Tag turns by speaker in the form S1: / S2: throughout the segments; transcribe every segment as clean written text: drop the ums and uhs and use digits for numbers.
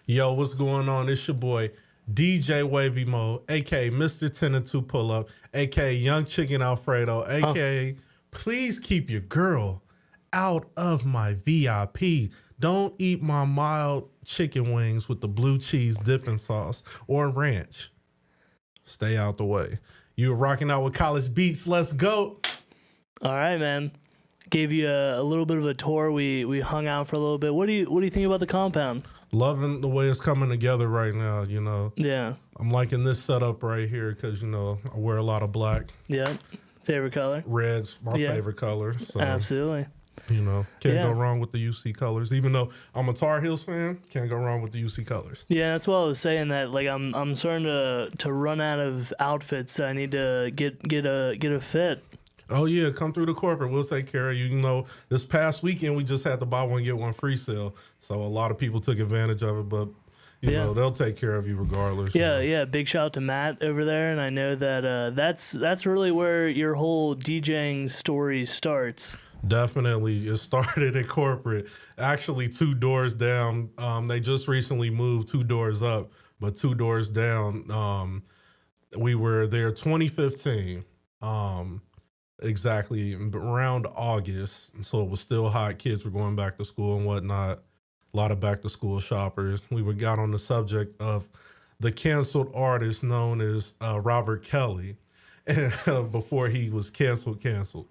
S1: Yo, what's going on? It's your boy, DJ Wavy Mo, a.k.a. Mr. 10 and 2 Pull-Up, a.k.a. Young Chicken Alfredo, a.k.a. Please keep your girl out of my VIP. Don't eat my mild chicken wings with the blue cheese dipping sauce or ranch. Stay out the way. You were rocking out with College Beats. Let's go.
S2: All right, man. Gave you a little bit of a tour. We hung out for a little bit. What do you think about the compound?
S1: Loving the way it's coming together right now, you know.
S2: Yeah.
S1: I'm liking this setup right here because, you know, I wear a lot of black.
S2: Yeah. Favorite color?
S1: Red's my favorite color. So,
S2: absolutely.
S1: You know, can't go wrong with the UC colors. Even though I'm a Tar Heels fan, can't go wrong with the UC colors.
S2: Yeah, that's what I was saying. That like I'm starting to run out of outfits. I need to get a fit.
S1: Oh yeah, come through the corporate. We'll take care of you. You know, this past weekend we just had the buy one get one free sale, so a lot of people took advantage of it. But you know, they'll take care of you regardless.
S2: Yeah,
S1: you know?
S2: yeah. Big shout out to Matt over there, and I know that that's really where your whole DJing story starts.
S1: Definitely, it started at corporate. Actually, 2 doors down. They just recently moved 2 doors up, but 2 doors down. We were there 2015. Exactly around August, so it was still hot. Kids were going back to school and whatnot. A lot of back to school shoppers. We got on the subject of the canceled artist known as Robert Kelly, before he was canceled.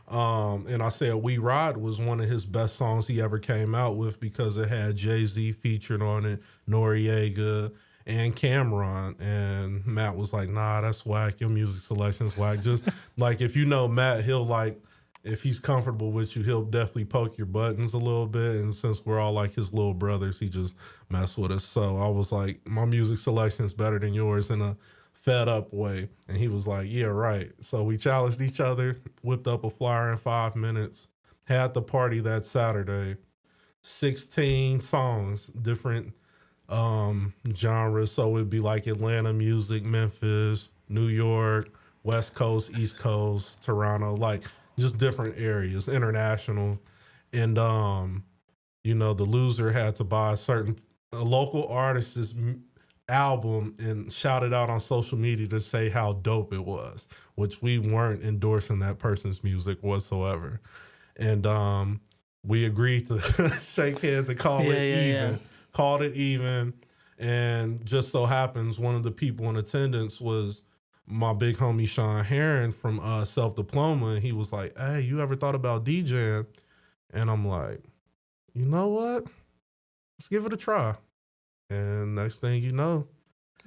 S1: And I said We Ride was one of his best songs he ever came out with because it had Jay-Z featured on it, Noriega, and Cameron. And Matt was like, nah, that's whack. Your music selection's whack. Just like, if you know Matt, he'll like, if he's comfortable with you, he'll definitely poke your buttons a little bit. And since we're all like his little brothers, he just messed with us. So I was like, my music selection is better than yours in a fed up way. And he was like, yeah, right. So we challenged each other, whipped up a flyer in 5 minutes, had the party that Saturday, 16 songs, different genres. So it'd be like Atlanta music, Memphis, New York, West Coast, East Coast, Toronto, like just different areas, international. And you know, the loser had to buy a local artist's album and shout it out on social media to say how dope it was, which we weren't endorsing that person's music whatsoever. And we agreed to shake hands and call it even. Yeah. Called it even, and just so happens one of the people in attendance was my big homie Sean Heron from Self Diploma, and he was like, hey, you ever thought about DJing? And I'm like, you know what? Let's give it a try. And next thing you know,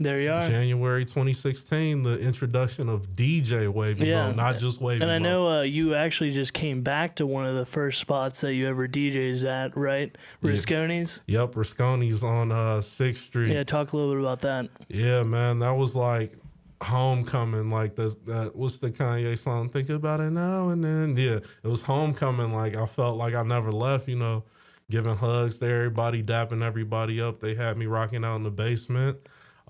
S2: there you are.
S1: January 2016, the introduction of DJ Wavy Mo, not just Wavy Mo.
S2: And I know you actually just came back to one of the first spots that you ever DJs at, right? Risconi's?
S1: Yep, Risconi's on 6th Street.
S2: Yeah, talk a little bit about that.
S1: Yeah, man, that was like homecoming. Like that what's the Kanye song? Think about it now and then. Yeah, it was homecoming. Like I felt like I never left, you know, giving hugs to everybody, dapping everybody up. They had me rocking out in the basement.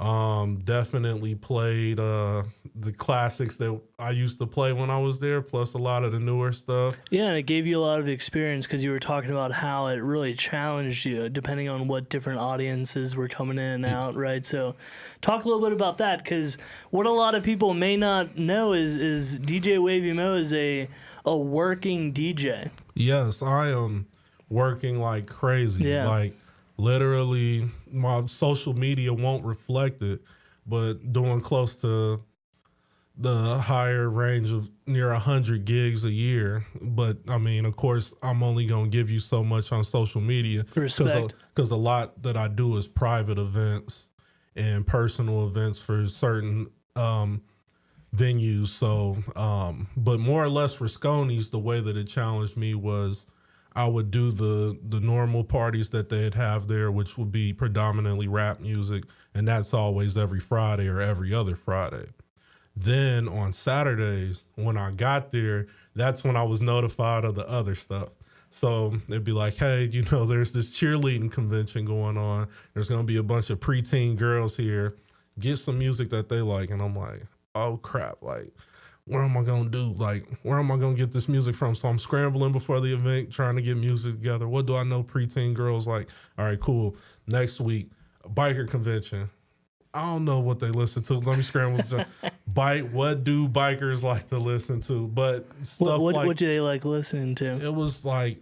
S1: Definitely played the classics that I used to play when I was there, plus a lot of the newer stuff.
S2: Yeah, and it gave you a lot of experience because you were talking about how it really challenged you depending on what different audiences were coming in and out, right? So talk a little bit about that, because what a lot of people may not know is DJ Wavy Mo is a working DJ.
S1: Yes, I am working like crazy.
S2: Yeah.
S1: Like literally, my social media won't reflect it, but doing close to the higher range of near 100 gigs a year. But I mean, of course, I'm only going to give you so much on social media.
S2: Respect.
S1: Because a lot that I do is private events and personal events for certain venues. So, but more or less for Risconi's, the way that it challenged me was I would do the normal parties that they'd have there, which would be predominantly rap music, and that's always every Friday or every other Friday. Then on Saturdays, when I got there, that's when I was notified of the other stuff. So they'd be like, hey, you know, there's this cheerleading convention going on. There's going to be a bunch of preteen girls here. Get some music that they like. And I'm like, oh, crap, like, where am I going to do? Like, where am I going to get this music from? So I'm scrambling before the event, trying to get music together. What do I know preteen girls like? All right, cool. Next week, biker convention. I don't know what they listen to. Let me scramble. What do bikers like to listen to? But stuff
S2: what do they like listening to?
S1: It was like,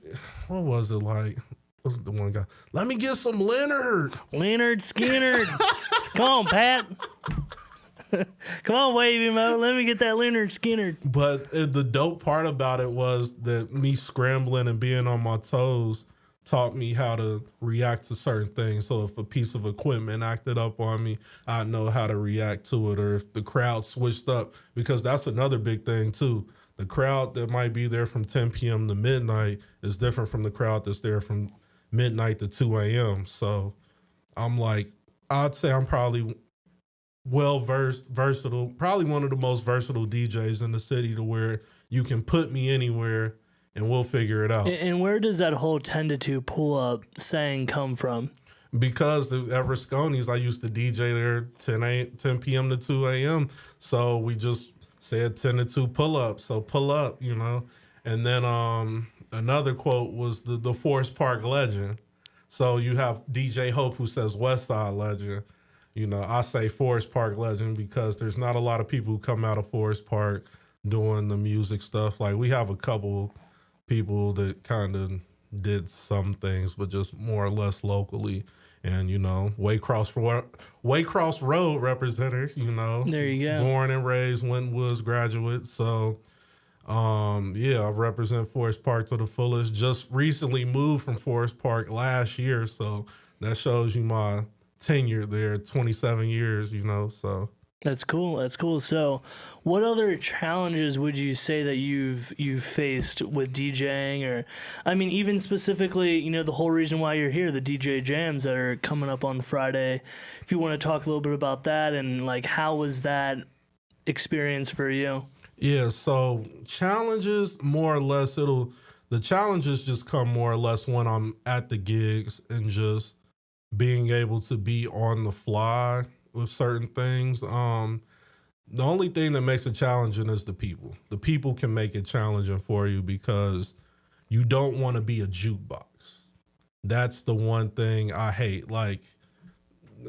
S1: what was it like? What was the one guy? Let me get some Leonard.
S2: Leonard Skinner. Come on, Pat. Come on, Wavy Mo. Let me get that Leonard Skinner.
S1: But the dope part about it was that me scrambling and being on my toes taught me how to react to certain things. So if a piece of equipment acted up on me, I know how to react to it. Or if the crowd switched up, because that's another big thing too. The crowd that might be there from 10 p.m. to midnight is different from the crowd that's there from midnight to 2 a.m. So I'm like, I'd say I'm probably versatile, probably one of the most versatile DJs in the city, to where you can put me anywhere and we'll figure it out.
S2: And where does that whole 10 to 2 pull up saying come from?
S1: Because at Risconi's, I used to DJ there 10 p.m. to 2 a.m. So we just said 10 to 2 pull up. So pull up, you know. And then another quote was the Forest Park legend. So you have DJ Hope who says West Side legend. You know, I say Forest Park legend because there's not a lot of people who come out of Forest Park doing the music stuff. Like, we have a couple people that kind of did some things, but just more or less locally. And, you know, Waycross Road representative, you know.
S2: There you go.
S1: Born and raised, Winton Woods graduate. So, yeah, I represent Forest Park to the fullest. Just recently moved from Forest Park last year. So that shows you my tenure there, 27 years, you know, so.
S2: That's cool. That's cool. So, what other challenges would you say that you've faced with DJing, or, I mean, even specifically, you know, the whole reason why you're here, the DJ jams that are coming up on Friday. If you want to talk a little bit about that, and like, how was that experience for you?
S1: Yeah. So challenges, more or less, the challenges just come more or less when I'm at the gigs and just being able to be on the fly with certain things. The only thing that makes it challenging is the people. The people can make it challenging for you because you don't want to be a jukebox. That's the one thing I hate. Like,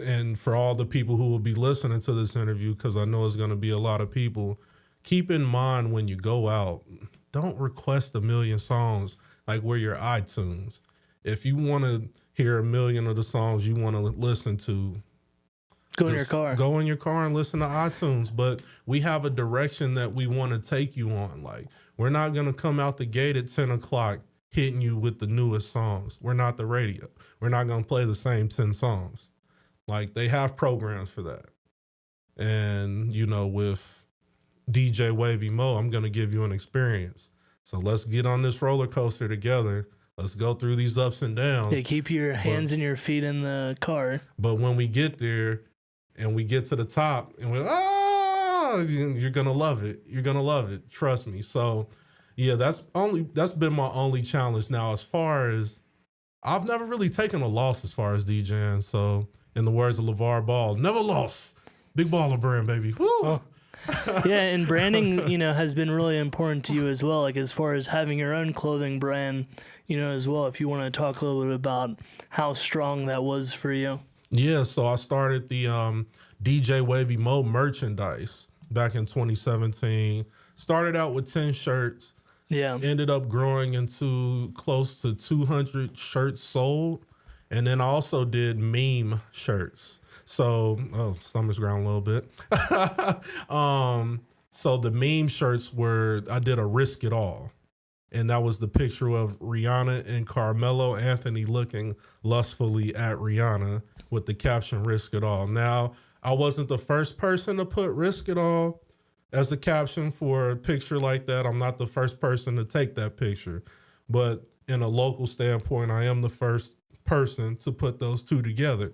S1: and for all the people who will be listening to this interview, because I know it's going to be a lot of people, keep in mind when you go out, don't request a million songs like we're your iTunes. If you want to hear a million of the songs you want to listen to,
S2: Go in your car.
S1: Go in your car and listen to iTunes. But we have a direction that we want to take you on. Like, we're not going to come out the gate at 10 o'clock hitting you with the newest songs. We're not the radio. We're not going to play the same 10 songs. Like, they have programs for that. And, you know, with DJ Wavy Mo, I'm going to give you an experience. So let's get on this roller coaster together. Let's go through these ups and downs.
S2: Yeah, keep your hands and your feet in the car.
S1: But when we get there, and we get to the top, and we're, you're going to love it. You're going to love it. Trust me. So, yeah, that's been my only challenge. Now, as far as, I've never really taken a loss as far as DJing. So, in the words of LeVar Ball, never lost. Big baller brand, baby. Woo!
S2: Oh. Yeah, and branding, you know, has been really important to you as well, like as far as having your own clothing brand, you know, as well. If you want to talk a little bit about how strong that was for you.
S1: Yeah, so I started the DJ Wavy Mo merchandise back in 2017. Started out with 10 shirts.
S2: Yeah.
S1: Ended up growing into close to 200 shirts sold. And then I also did meme shirts. So, stomach's growling a little bit. So the meme shirts I did a Risk It All. And that was the picture of Rihanna and Carmelo Anthony looking lustfully at Rihanna with the caption Risk It All. Now, I wasn't the first person to put Risk It All as a caption for a picture like that. I'm not the first person to take that picture. But in a local standpoint, I am the first person to put those two together.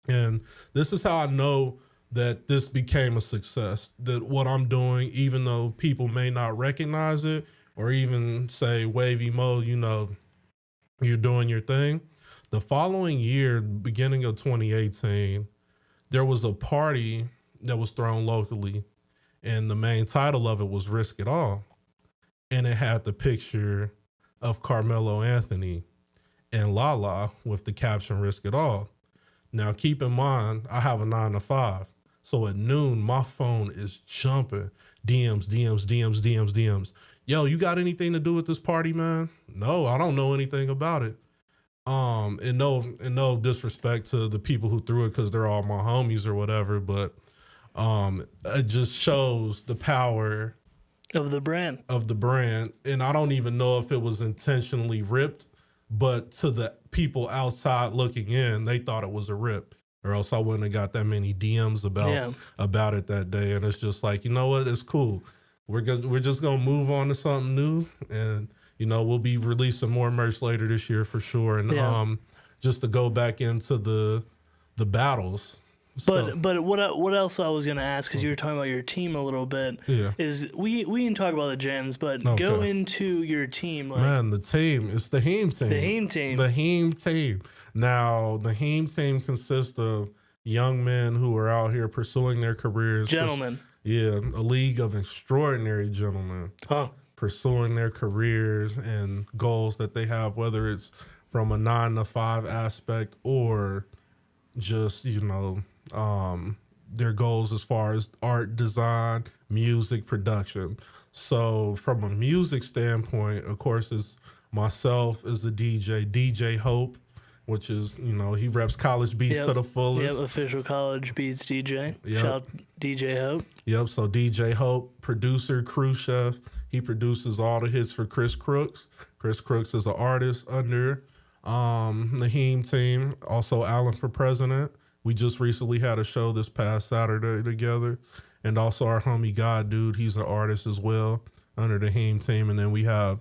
S1: And this is how I know that this became a success, that what I'm doing, even though people may not recognize it or even say, Wavy Mo, you know, you're doing your thing. The following year, beginning of 2018, there was a party that was thrown locally, and the main title of it was Risk It All. And it had the picture of Carmelo Anthony and Lala with the caption Risk It All. Now, keep in mind, I have a 9 to 5. So at noon, my phone is jumping. DMs, DMs, DMs, DMs, DMs. Yo, you got anything to do with this party, man? No, I don't know anything about it. And no disrespect to the people who threw it because they're all my homies or whatever, but it just shows the power
S2: of the brand.
S1: And I don't even know if it was intentionally ripped, but to the people outside looking in, they thought it was a rip, or else I wouldn't have got that many DMs about it that day. And it's just like, you know what? It's cool. We're just gonna move on to something new, and you know, we'll be releasing more merch later this year for sure. And just to go back into the battles.
S2: But what else I was gonna ask, because you were talking about your team a little bit, is we can talk about the jams, but go into your team. Like,
S1: man, the team, it's the Heem team.
S2: The Heem team.
S1: The Heem team. Now, the Heem team consists of young men who are out here pursuing their careers.
S2: Gentlemen.
S1: Yeah, a league of extraordinary gentlemen.
S2: Huh.
S1: Pursuing their careers and goals that they have, whether it's from a 9 to 5 aspect or just, you know, their goals as far as art, design, music, production. So from a music standpoint, of course, it's myself as a DJ Hope, which is, you know, he reps college beats to the fullest.
S2: Yep, official college beats DJ.
S1: Yep.
S2: Shout DJ Hope.
S1: Yep, so DJ Hope, producer, crew chef. He produces all the hits for Chris Crooks. Chris Crooks is an artist under the Heem team. Also, Alan for president. We just recently had a show this past Saturday together. And also our homie God Dude, he's an artist as well under the Heem team. And then we have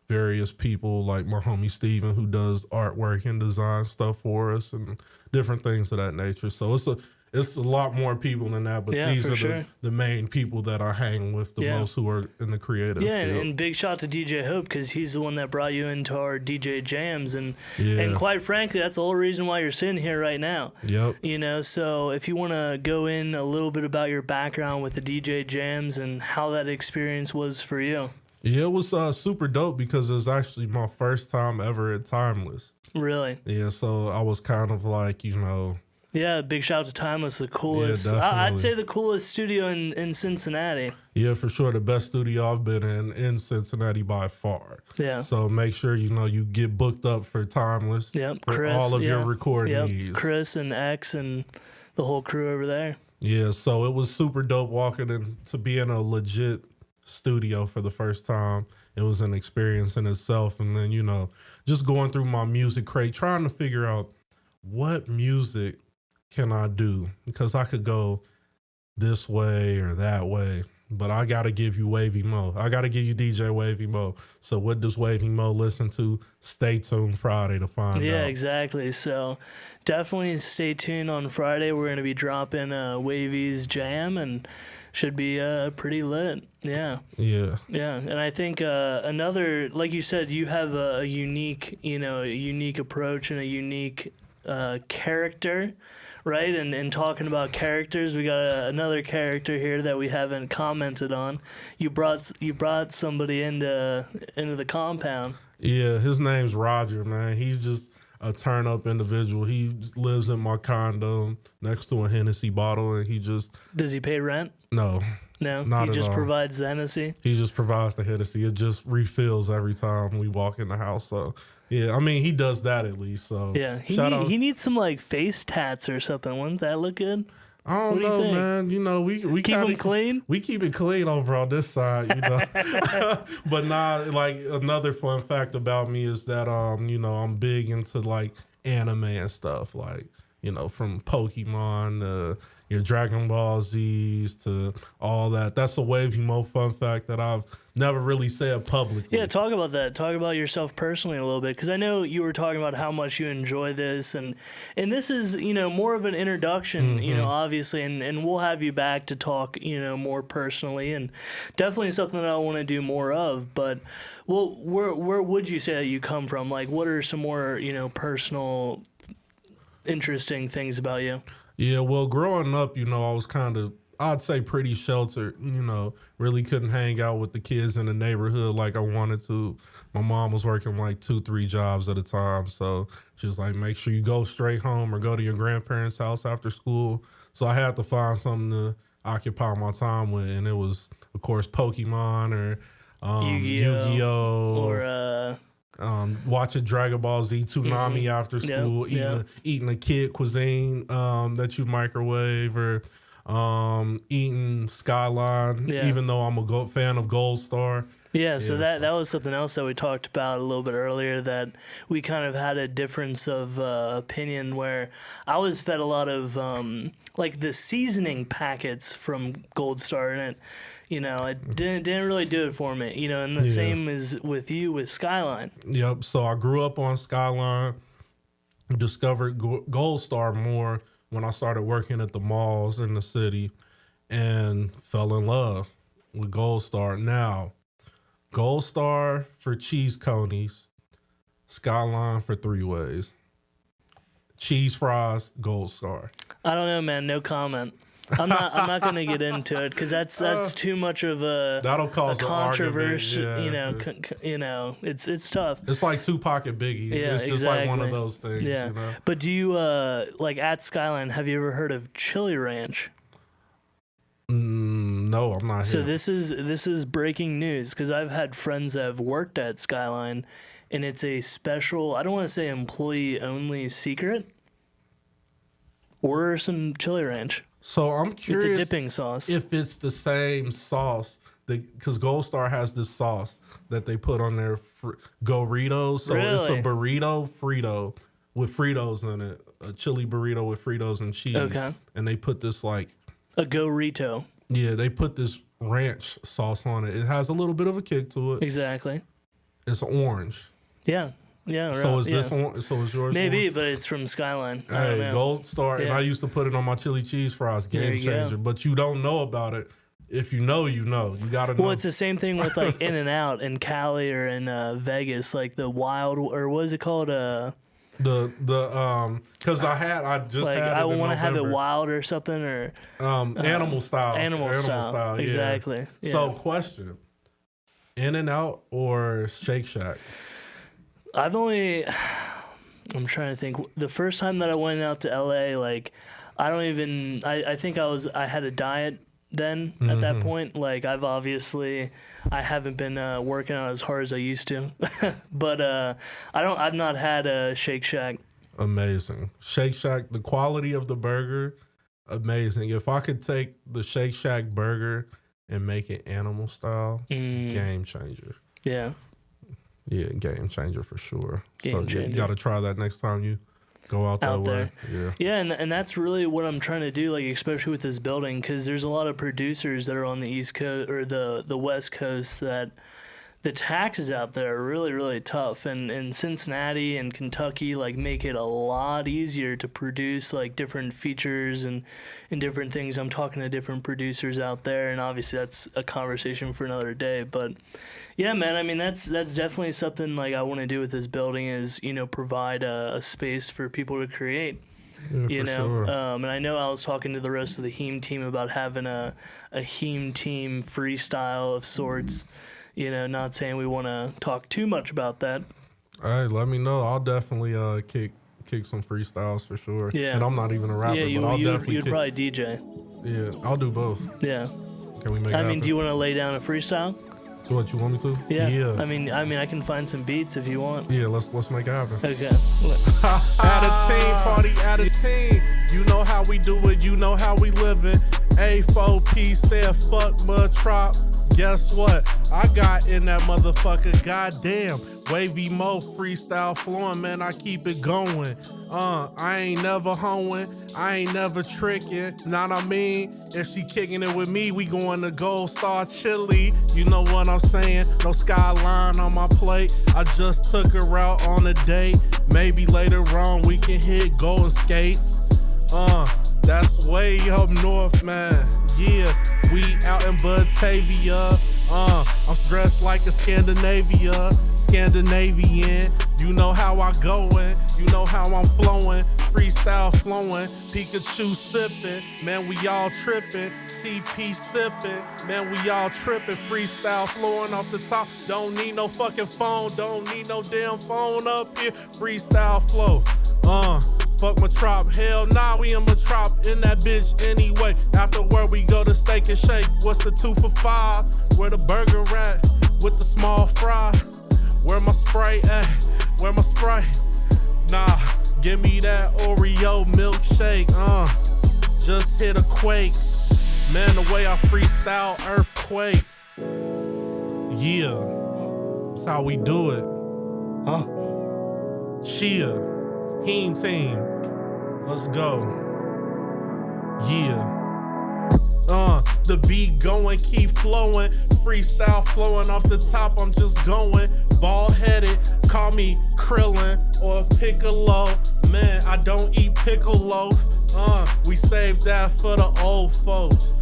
S1: various people like my homie Steven, who does artwork and design stuff for us and different things of that nature. So it's a lot more people than that, but these are the main people that I hang with the most who are in the creative field.
S2: And big shout to DJ Hope, because he's the one that brought you into our DJ jams, and quite frankly, that's the whole reason why you're sitting here right now.
S1: Yep.
S2: You know, so if you want to go in a little bit about your background with the DJ jams and how that experience was for you.
S1: Yeah, it was super dope because it was actually my first time ever at Timeless.
S2: Really?
S1: Yeah, so I was kind of like, you know...
S2: Yeah, big shout out to Timeless, the coolest.
S1: Yeah,
S2: I'd say the coolest studio in Cincinnati.
S1: Yeah, for sure. The best studio I've been in Cincinnati by far.
S2: Yeah.
S1: So make sure, you know, you get booked up for Timeless.
S2: Yep.
S1: For
S2: Chris,
S1: all of your recording needs.
S2: Chris and X and the whole crew over there.
S1: Yeah, so it was super dope walking into being a legit studio for the first time. It was an experience in itself. And then, you know, just going through my music crate, trying to figure out what music can I do, because I could go this way or that way, but I got to give you Wavy Mo. I got to give you DJ Wavy Mo. So what does Wavy Mo listen to? Stay tuned Friday to find out.
S2: Yeah, exactly. So definitely stay tuned on Friday. We're going to be dropping Wavy's jam, and should be pretty lit. Yeah. Yeah. Yeah. And I think another, like you said, you have a unique approach and a unique character. Right, and talking about characters, we got another character here that we haven't commented on. You brought somebody into the compound.
S1: Yeah, his name's Roger, man. He's just a turn up individual. He lives in my condo next to a Hennessy bottle, and he just...
S2: Does he pay rent?
S1: No.
S2: No,
S1: not
S2: he just
S1: all.
S2: Provides the Hennessy.
S1: He just provides the Hennessy. It just refills every time we walk in the house. So yeah, I mean, he does that at least. So
S2: yeah, he needs some like face tats or something. Wouldn't that look good?
S1: I don't know, man. You know, we
S2: keep him clean.
S1: We keep it clean over on this side, you know. But like another fun fact about me is that you know, I'm big into like anime and stuff, like, you know, from Pokemon to your Dragon Ball Zs to all that. That's a Wavy Mo fun fact that I've never really said publicly.
S2: Yeah, talk about that. Talk about yourself personally a little bit, because I know you were talking about how much you enjoy this, and this is, you know, more of an introduction, you know, obviously, and we'll have you back to talk, you know, more personally, and definitely something that I want to do more of. But well, where would you say that you come from? Like, what are some more, you know, personal, interesting things about you?
S1: Yeah, well, growing up, you know, I'd say pretty sheltered, really couldn't hang out with the kids in the neighborhood like I wanted to. My mom was working like 2-3 jobs at a time. So she was like, make sure you go straight home or go to your grandparents' house after school. So I had to find something to occupy my time with. And it was, of course, Pokemon or Yu-Gi-Oh!
S2: Or
S1: Watching Dragon Ball Z Toonami after school, eating a kid cuisine that you microwave, or eating Skyline, even though I'm a fan of Gold Star.
S2: Yeah, so that was something else that we talked about a little bit earlier, that we kind of had a difference of opinion, where I was fed a lot of like the seasoning packets from Gold Star, and it didn't really do it for me, and the same is with you with Skyline.
S1: Yep, so I grew up on Skyline, discovered Gold Star more when I started working at the malls in the city, and fell in love with Gold Star. Now, Gold Star for cheese conies, Skyline for 3-ways. Cheese fries, Gold Star.
S2: I don't know, man. No comment. I'm not going to get into it because that's too much of
S1: that'll cause
S2: a controversy.
S1: Yeah.
S2: It's tough.
S1: It's like Tupac and Biggie.
S2: Yeah,
S1: it's just like one of those things.
S2: Yeah. But do you like at Skyline? Have you ever heard of Chili Ranch?
S1: No, I'm not.
S2: So this is breaking news, because I've had friends that have worked at Skyline, and it's a special, I don't want to say employee only secret. Order some Chili Ranch.
S1: So I'm curious.
S2: It's a dipping sauce.
S1: If it's the same sauce, because Gold Star has this sauce that they put on their Doritos. So it's a burrito Frito with Fritos in it, a chili burrito with Fritos and cheese.
S2: Okay.
S1: And they put this like
S2: a Gorito.
S1: Yeah, they put this ranch sauce on it. It has a little bit of a kick to it.
S2: Exactly.
S1: It's orange.
S2: Yeah. Yeah, right.
S1: So is this one? So is yours?
S2: Maybe,
S1: orange?
S2: But it's from Skyline.
S1: Hey, Gold Star, and I used to put it on my chili cheese fries. Game changer. But you don't know about it. If you know, you know. You gotta know.
S2: Well, it's the same thing with like In-N-Out in Cali or in Vegas, like the wild, or what is it called?
S1: Because I just
S2: like,
S1: had it
S2: I
S1: want to
S2: have it wild or something, or
S1: animal style.
S2: Animal style. Exactly.
S1: Yeah. So, question: In-N-Out or Shake Shack?
S2: I'm trying to think. The first time that I went out to LA, like, I think I had a diet then at that point. Like, I haven't been working out as hard as I used to, but I've not had a Shake Shack.
S1: Amazing. Shake Shack, the quality of the burger, amazing. If I could take the Shake Shack burger and make it animal style, game changer.
S2: Yeah.
S1: Yeah, game changer for sure.
S2: Game changer.
S1: You got to try that next time you go out that way.
S2: Yeah, and that's really what I'm trying to do, like especially with this building, because there's a lot of producers that are on the East Coast or the West Coast that the taxes out there are really, really tough, and Cincinnati and Kentucky like make it a lot easier to produce like different features and different things. I'm talking to different producers out there, and obviously that's a conversation for another day. But yeah, man, I mean that's definitely something like I want to do with this building is provide a space for people to create.
S1: Yeah, sure.
S2: And I know I was talking to the rest of the Heme team about having a Heme team freestyle of sorts. Not saying we want to talk too much about that.
S1: Hey, let me know. I'll definitely kick some freestyles for sure.
S2: Yeah.
S1: And I'm not even a rapper,
S2: but
S1: I'll definitely
S2: you'd probably DJ.
S1: Yeah, I'll do both.
S2: Yeah.
S1: Can we make it
S2: happen?
S1: Do
S2: you want to lay down a freestyle?
S1: So what, you want me to?
S2: Yeah. I mean, I can find some beats if you want.
S1: Yeah, let's make it happen.
S2: Okay.
S1: At a team party, at a team. You know how we do it, you know how we livin'. A4P said fuck mud trop. Guess what? I got in that motherfucker. Goddamn. Wavy Mo freestyle flowing, man. I keep it going. I ain't never hoeing. I ain't never tricking. Know what I mean? If she kicking it with me, we going to Gold Star Chili. You know what I'm saying? No Skyline on my plate. I just took her out on a date. Maybe later on we can hit Golden Skates. That's way up north, man. Yeah, we out in Batavia. I'm dressed like a Scandinavian. You know how I going, you know how I'm flowing. freestyle flowing, Pikachu sipping, man, we all tripping, CP sipping, man, we all tripping, freestyle flowing off the top, don't need no fucking phone, don't need no damn phone up here, freestyle flow, fuck my trop, hell nah, we in my trop, in that bitch anyway, afterward we go to Steak and Shake, what's the 2 for $5, where the burger at, with the small fry, where my Sprite at, where my Sprite, nah, give me that Oreo milkshake, just hit a quake. Man, the way I freestyle, earthquake. Yeah, that's how we do it. Chia, Heen Team, let's go. Yeah. The beat going, keep flowing. Freestyle flowing off the top, I'm just going. Bald-headed, call me Krillin or Piccolo. Man, I don't eat piccolo. We saved that for the old folks.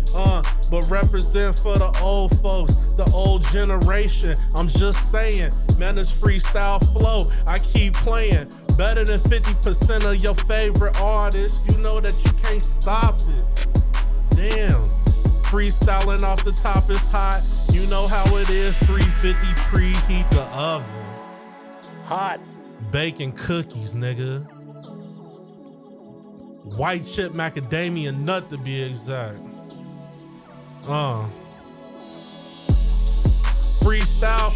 S1: But represent for the old folks, the old generation. I'm just saying, man, this freestyle flow, I keep playing. Better than 50% of your favorite artists. You know that you can't stop it. Damn. Freestyling off the top is hot. You know how it is. 350 preheat the oven.
S2: Hot.
S1: Baking cookies, nigga. White chip macadamia nut to be exact. Freestyle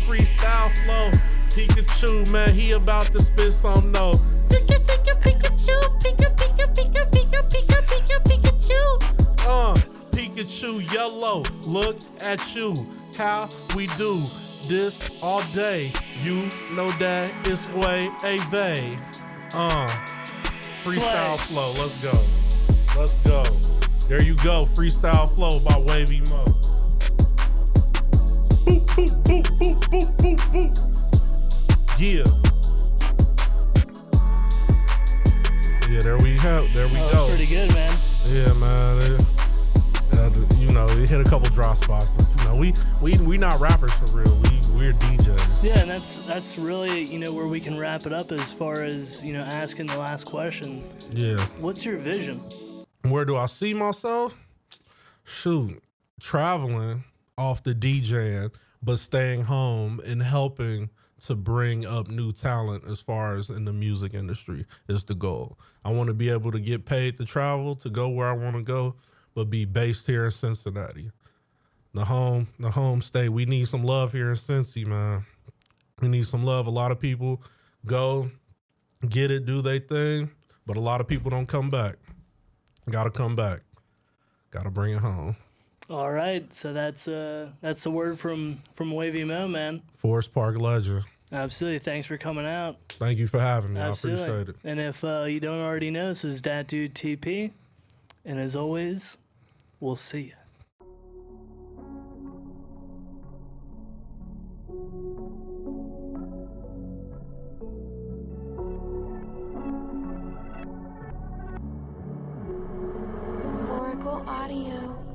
S1: flow. Pikachu, man, he about to spit some no. Pikachu. Pikachu yellow, look at you. How we do this all day. You know that it's Wavy. Freestyle flow, let's go. Let's go. There you go, freestyle flow by Wavy Mo. Boop, boop, boop, boop, boop, boop, boop. Yeah. Yeah, there we go. There we go.
S2: That's pretty good, man.
S1: Yeah, man. You know, we hit a couple drop spots, but you know, we not rappers for real. We're DJs.
S2: Yeah, and that's really, you know, where we can wrap it up as far as, you know, asking the last question.
S1: Yeah.
S2: What's your vision?
S1: Where do I see myself? Shoot, traveling off the DJing, but staying home and helping to bring up new talent as far as in the music industry is the goal. I want to be able to get paid to travel, to go where I want to go, but be based here in Cincinnati. The home state. We need some love here in Cincy, man. We need some love. A lot of people go, get it, do their thing, but a lot of people don't come back. Gotta come back. Gotta bring it home.
S2: All right, so that's the word from Wavy Mo, man.
S1: Forest Park legend.
S2: Absolutely. Thanks for coming out.
S1: Thank you for having me.
S2: Absolutely.
S1: I appreciate it.
S2: And if you don't already know, this is Dat Dude TP. And as always, we'll see you.
S3: OVO Audio.